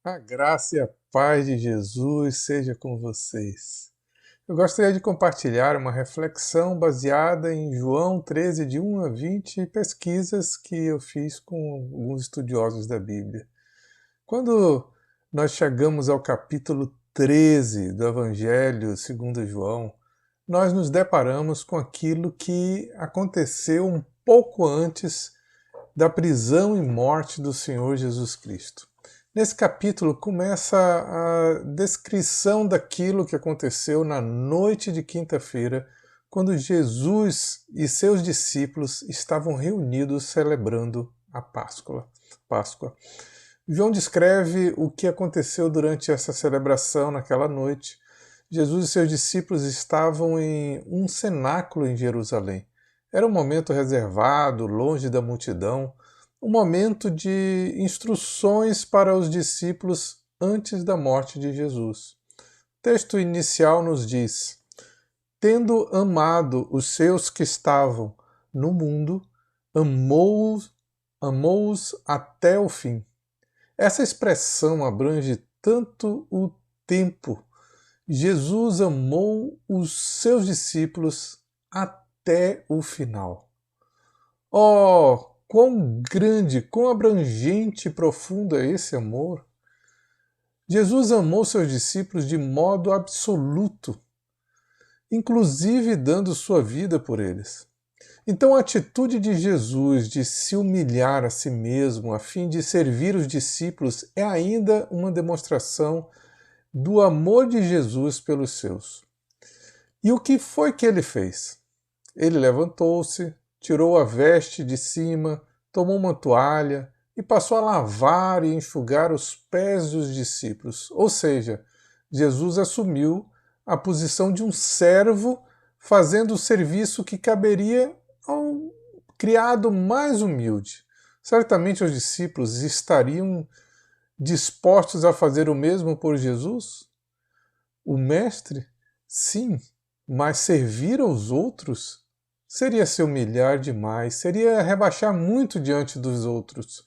A graça e a paz de Jesus seja com vocês. Eu gostaria de compartilhar uma reflexão baseada em João 13, de 1 a 20, e pesquisas que eu fiz com alguns estudiosos da Bíblia. Quando nós chegamos ao capítulo 13 do Evangelho segundo João, nós nos deparamos com aquilo que aconteceu um pouco antes da prisão e morte do Senhor Jesus Cristo. Nesse capítulo começa a descrição daquilo que aconteceu na noite de quinta-feira, quando Jesus e seus discípulos estavam reunidos celebrando a Páscoa. João descreve o que aconteceu durante essa celebração naquela noite. Jesus e seus discípulos estavam em um cenáculo em Jerusalém. Era um momento reservado, longe da multidão, um momento de instruções para os discípulos antes da morte de Jesus. O texto inicial nos diz: tendo amado os seus que estavam no mundo, amou-os até o fim. Essa expressão abrange tanto o tempo. Jesus amou os seus discípulos até o final. Oh, quão grande, quão abrangente e profundo é esse amor! Jesus amou seus discípulos de modo absoluto, inclusive dando sua vida por eles. Então a atitude de Jesus de se humilhar a si mesmo a fim de servir os discípulos é ainda uma demonstração do amor de Jesus pelos seus. E o que foi que ele fez? Ele levantou-se, tirou a veste de cima, tomou uma toalha e passou a lavar e enxugar os pés dos discípulos. Ou seja, Jesus assumiu a posição de um servo, fazendo o serviço que caberia ao criado mais humilde. Certamente os discípulos estariam dispostos a fazer o mesmo por Jesus? O Mestre? Sim, mas servir aos outros seria se humilhar demais, seria rebaixar muito diante dos outros.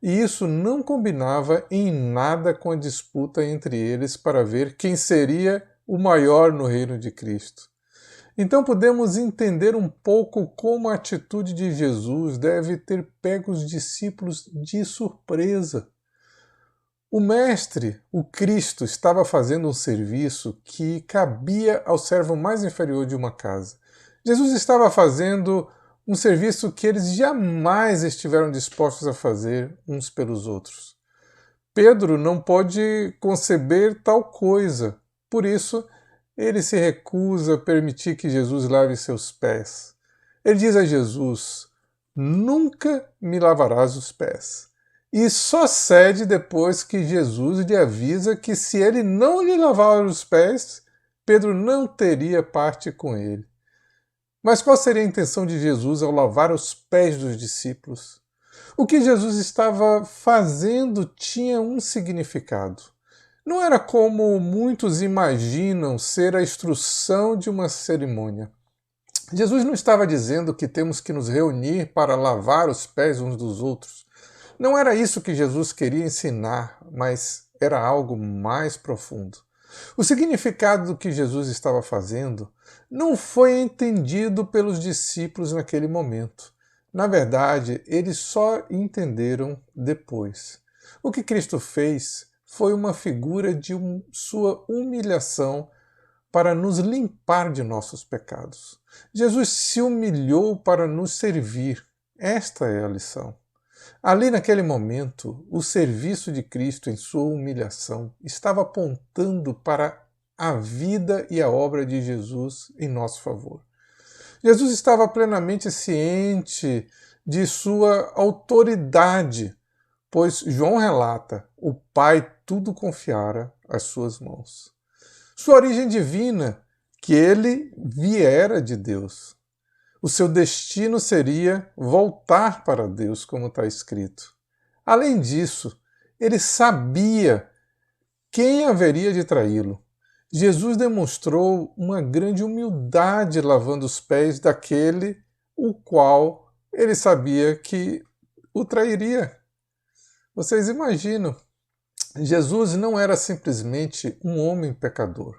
E isso não combinava em nada com a disputa entre eles para ver quem seria o maior no reino de Cristo. Então podemos entender um pouco como a atitude de Jesus deve ter pego os discípulos de surpresa. O Mestre, o Cristo, estava fazendo um serviço que cabia ao servo mais inferior de uma casa. Jesus estava fazendo um serviço que eles jamais estiveram dispostos a fazer uns pelos outros. Pedro não pode conceber tal coisa, por isso ele se recusa a permitir que Jesus lave seus pés. Ele diz a Jesus: nunca me lavarás os pés. E só cede depois que Jesus lhe avisa que se ele não lhe lavar os pés, Pedro não teria parte com ele. Mas qual seria a intenção de Jesus ao lavar os pés dos discípulos? O que Jesus estava fazendo tinha um significado. Não era como muitos imaginam ser a instrução de uma cerimônia. Jesus não estava dizendo que temos que nos reunir para lavar os pés uns dos outros. Não era isso que Jesus queria ensinar, mas era algo mais profundo. O significado do que Jesus estava fazendo não foi entendido pelos discípulos naquele momento. Na verdade, eles só entenderam depois. O que Cristo fez foi uma figura de sua humilhação para nos limpar de nossos pecados. Jesus se humilhou para nos servir. Esta é a lição. Ali naquele momento, o serviço de Cristo em sua humilhação estava apontando para a vida e a obra de Jesus em nosso favor. Jesus estava plenamente ciente de sua autoridade, pois João relata: o Pai tudo confiara às suas mãos. Sua origem divina, que ele viera de Deus. O seu destino seria voltar para Deus, como está escrito. Além disso, ele sabia quem haveria de traí-lo. Jesus demonstrou uma grande humildade lavando os pés daquele o qual ele sabia que o trairia. Vocês imaginam? Jesus não era simplesmente um homem pecador,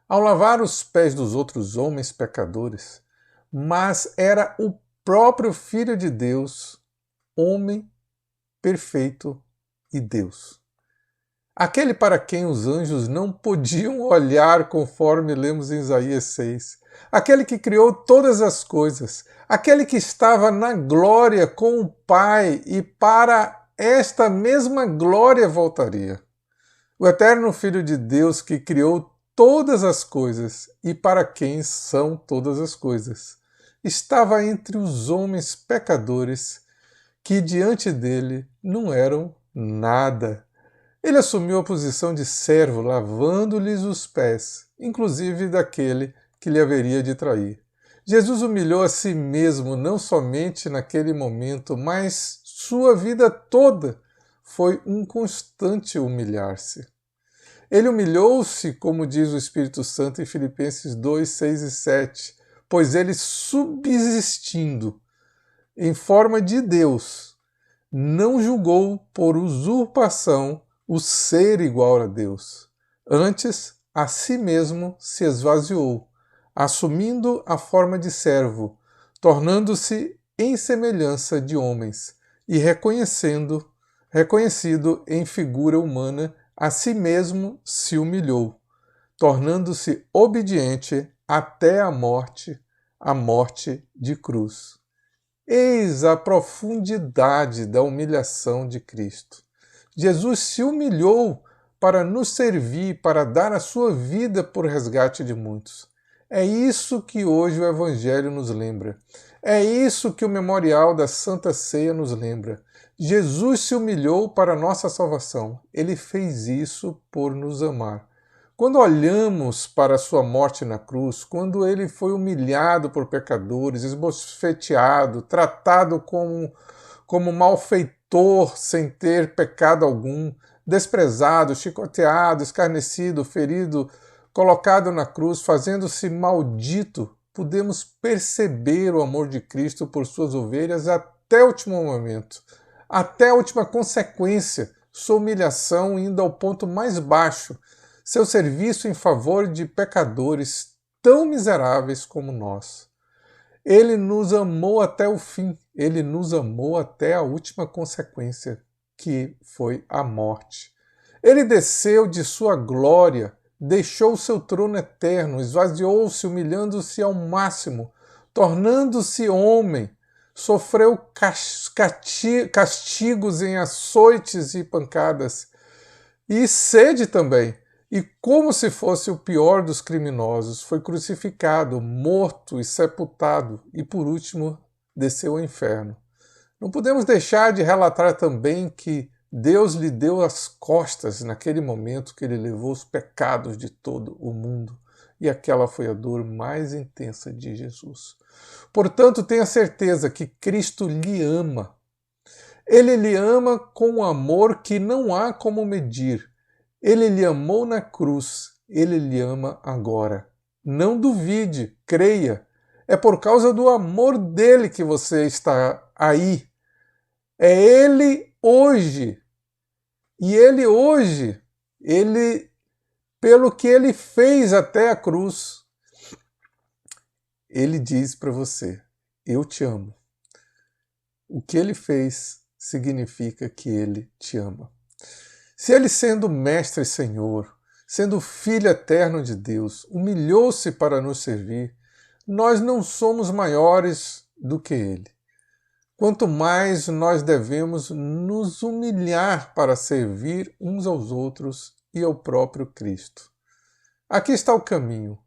ao lavar os pés dos outros homens pecadores, mas era o próprio Filho de Deus, homem perfeito e Deus. Aquele para quem os anjos não podiam olhar, conforme lemos em Isaías 6. Aquele que criou todas as coisas. Aquele que estava na glória com o Pai e para esta mesma glória voltaria. O eterno Filho de Deus que criou todas as coisas e para quem são todas as coisas. Estava entre os homens pecadores que diante dele não eram nada. Ele assumiu a posição de servo, lavando-lhes os pés, inclusive daquele que lhe haveria de trair. Jesus humilhou a si mesmo não somente naquele momento, mas sua vida toda foi um constante humilhar-se. Ele humilhou-se, como diz o Espírito Santo em Filipenses 2, 6 e 7, pois ele, subsistindo em forma de Deus, não julgou por usurpação o ser igual a Deus. Antes, a si mesmo se esvaziou, assumindo a forma de servo, tornando-se em semelhança de homens e reconhecido em figura humana, a si mesmo se humilhou, tornando-se obediente até a morte de cruz. Eis a profundidade da humilhação de Cristo. Jesus se humilhou para nos servir, para dar a sua vida por resgate de muitos. É isso que hoje o Evangelho nos lembra. É isso que o memorial da Santa Ceia nos lembra. Jesus se humilhou para a nossa salvação. Ele fez isso por nos amar. Quando olhamos para a sua morte na cruz, quando ele foi humilhado por pecadores, esbofeteado, tratado como malfeitor sem ter pecado algum, desprezado, chicoteado, escarnecido, ferido, colocado na cruz, fazendo-se maldito, podemos perceber o amor de Cristo por suas ovelhas até o último momento, até a última consequência, sua humilhação indo ao ponto mais baixo, seu serviço em favor de pecadores tão miseráveis como nós. Ele nos amou até o fim, ele nos amou até a última consequência, que foi a morte. Ele desceu de sua glória, deixou o seu trono eterno, esvaziou-se, humilhando-se ao máximo, tornando-se homem, sofreu castigos em açoites e pancadas, e sede também. E como se fosse o pior dos criminosos, foi crucificado, morto e sepultado, e por último desceu ao inferno. Não podemos deixar de relatar também que Deus lhe deu as costas naquele momento que ele levou os pecados de todo o mundo, e aquela foi a dor mais intensa de Jesus. Portanto, tenha certeza que Cristo lhe ama. Ele lhe ama com um amor que não há como medir. Ele lhe amou na cruz, ele lhe ama agora. Não duvide, creia. É por causa do amor dele que você está aí. É ele hoje. E ele hoje, pelo que ele fez até a cruz, ele diz para você: eu te amo. O que ele fez significa que ele te ama. Se ele, sendo Mestre e Senhor, sendo Filho eterno de Deus, humilhou-se para nos servir, nós não somos maiores do que ele. Quanto mais nós devemos nos humilhar para servir uns aos outros e ao próprio Cristo. Aqui está o caminho.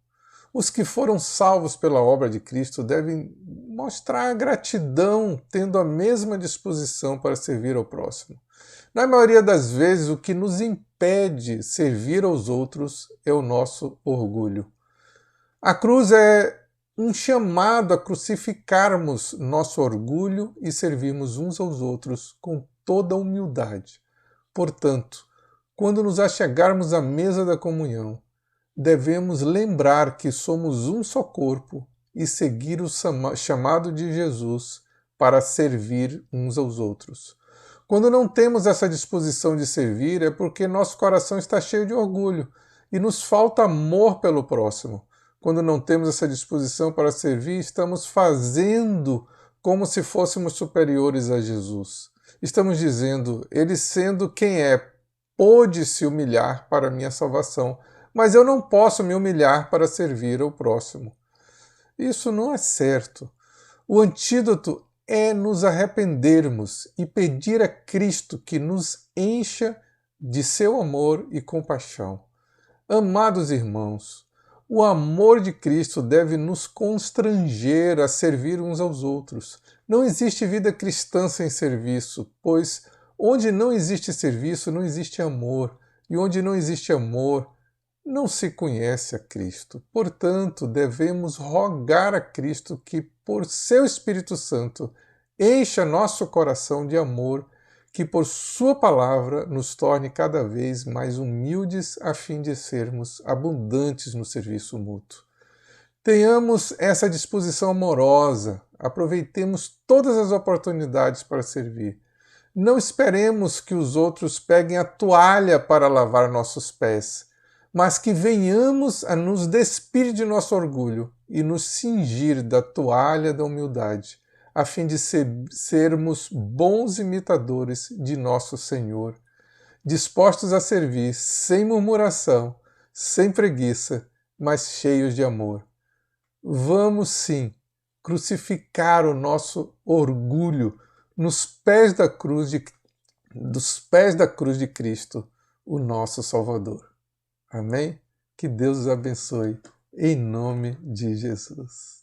Os que foram salvos pela obra de Cristo devem mostrar gratidão, tendo a mesma disposição para servir ao próximo. Na maioria das vezes, o que nos impede servir aos outros é o nosso orgulho. A cruz é um chamado a crucificarmos nosso orgulho e servirmos uns aos outros com toda a humildade. Portanto, quando nos achegarmos à mesa da comunhão, devemos lembrar que somos um só corpo e seguir o chamado de Jesus para servir uns aos outros. Quando não temos essa disposição de servir, é porque nosso coração está cheio de orgulho e nos falta amor pelo próximo. Quando não temos essa disposição para servir, estamos fazendo como se fôssemos superiores a Jesus. Estamos dizendo, ele sendo quem é, pôde se humilhar para a minha salvação, mas eu não posso me humilhar para servir ao próximo. Isso não é certo. O antídoto é nos arrependermos e pedir a Cristo que nos encha de seu amor e compaixão. Amados irmãos, o amor de Cristo deve nos constranger a servir uns aos outros. Não existe vida cristã sem serviço, pois onde não existe serviço, não existe amor, e onde não existe amor, não se conhece a Cristo. Portanto, devemos rogar a Cristo que, por seu Espírito Santo, encha nosso coração de amor, que por sua palavra nos torne cada vez mais humildes a fim de sermos abundantes no serviço mútuo. Tenhamos essa disposição amorosa, aproveitemos todas as oportunidades para servir. Não esperemos que os outros peguem a toalha para lavar nossos pés, mas que venhamos a nos despir de nosso orgulho e nos cingir da toalha da humildade, a fim de sermos bons imitadores de nosso Senhor, dispostos a servir sem murmuração, sem preguiça, mas cheios de amor. Vamos sim crucificar o nosso orgulho nos pés da cruz dos pés da cruz de Cristo, o nosso Salvador. Amém? Que Deus os abençoe, em nome de Jesus.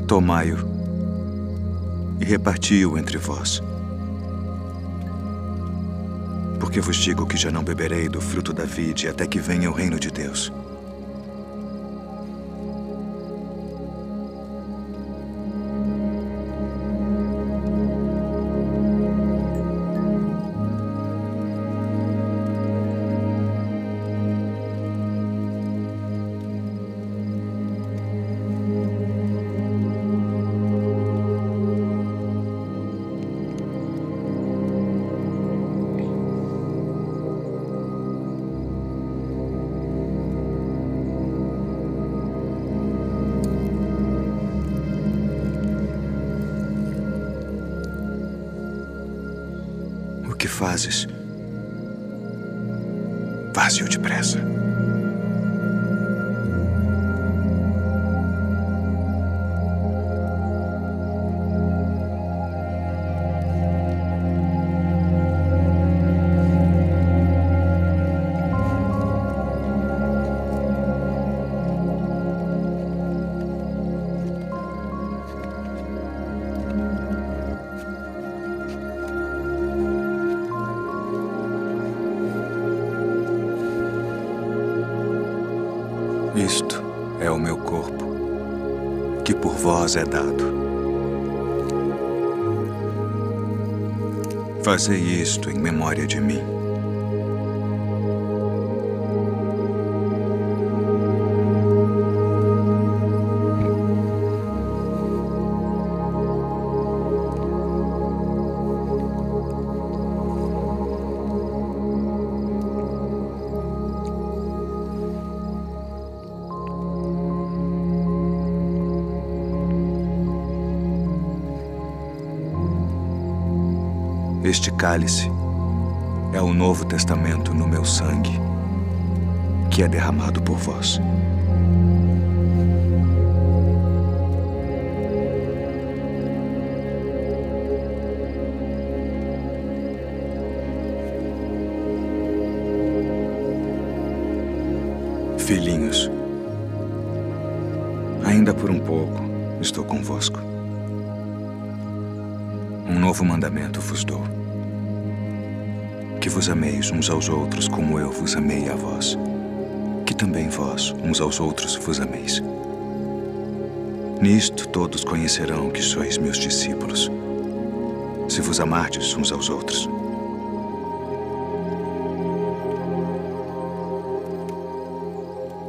Tomai-o e reparti-o entre vós. Porque vos digo que já não beberei do fruto da vide até que venha o reino de Deus. O que fazes? Faze-o depressa. Isto é o meu corpo, que por vós é dado. Fazei isto em memória de mim. Este cálice é o Novo Testamento no meu sangue, que é derramado por vós. Filhinhos, ainda por um pouco estou convosco. Um novo mandamento vos dou: que vos ameis uns aos outros como eu vos amei a vós, que também vós uns aos outros vos ameis. Nisto todos conhecerão que sois meus discípulos, se vos amardes uns aos outros.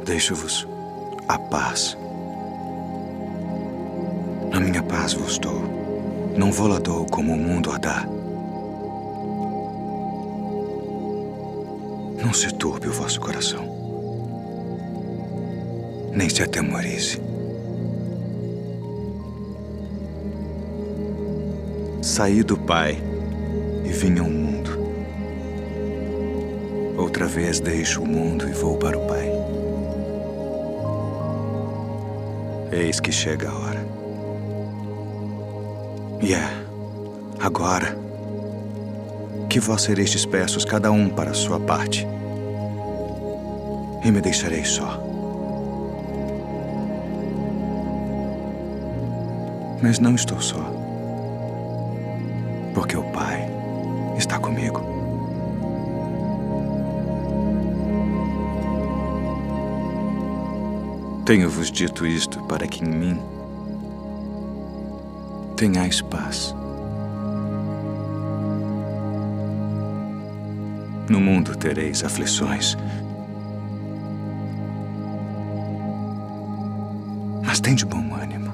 Deixo-vos a paz. A minha paz vos dou, não vou-la dou como o mundo a dá. Não se turbe o vosso coração, nem se atemorize. Saí do Pai e vim ao mundo. Outra vez deixo o mundo e vou para o Pai. Eis que chega a hora. E agora, que vós sereis dispersos cada um para a sua parte, e me deixareis só. Mas não estou só, porque o Pai está comigo. Tenho-vos dito isto para que em mim tenhais paz. No mundo tereis aflições, mas tende bom ânimo.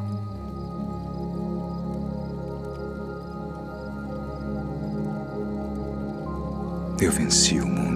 Eu venci o mundo.